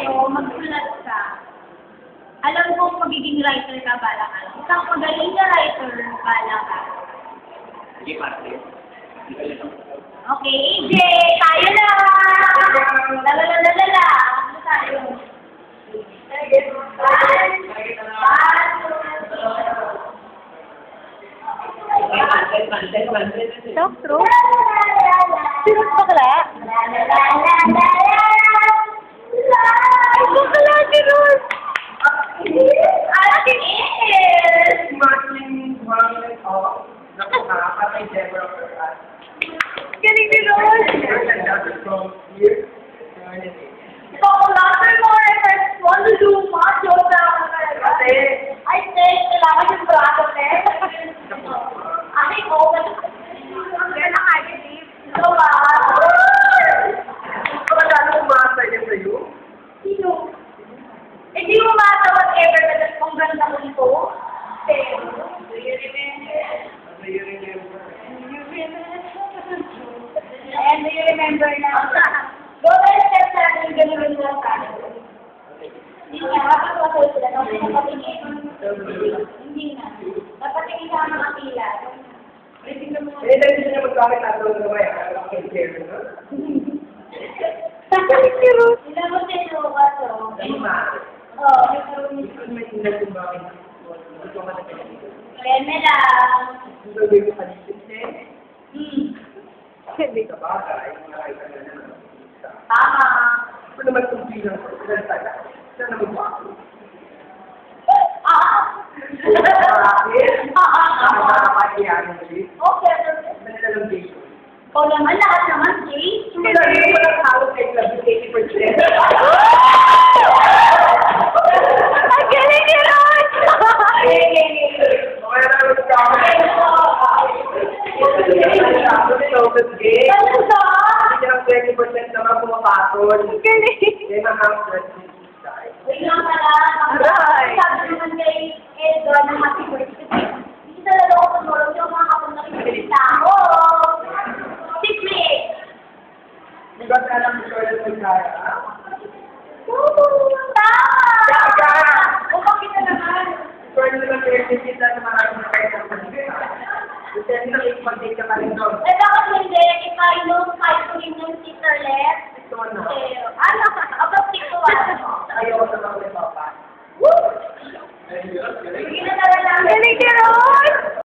sa'yo, magsulat ka. Alam kong magiging writer ka, bala ka. Isang magaling na writer, bala ka. Sige, Marte. Okay, AJ, tayo na! Lalalala! Ano tayo? Talk through? Sino bakla? Bakla si Rose! Ate is! Galing ni Rose! So, later mo, I first want to do much of the... I think, kailangan yung braso, eh. Ay, oo. Yan ang I-believe. So, sino? Hindi mo mata whatever na kung ganda ko ito. Pero, do you remember? And do you remember na? Go ahead, step natin yung ganun lang ka. Hindi nga, habang masal sila, no? Napatingin. Hindi na. Napatingin sa mga pila. Galing si Rose! Ilan mo si Lucas, oh? Oo. Reme lang. Hindi. Tama. Okay. O naman, lahat naman, Jay. Ang galing ni Rose! Ano ba? Ang galing! Wait lang pala. Aray. Sabi naman kay Edgar ng happy birthday. Hindi talaga ako tumulong yung mga kapag nakikita ko. Secret! Tama! Upang kita naman. Eh, bakit hindi? If I know, fight ko rin yung sister left. Ano? About 6 to 1. Woo! Sige na talaga. Galing ni Rose!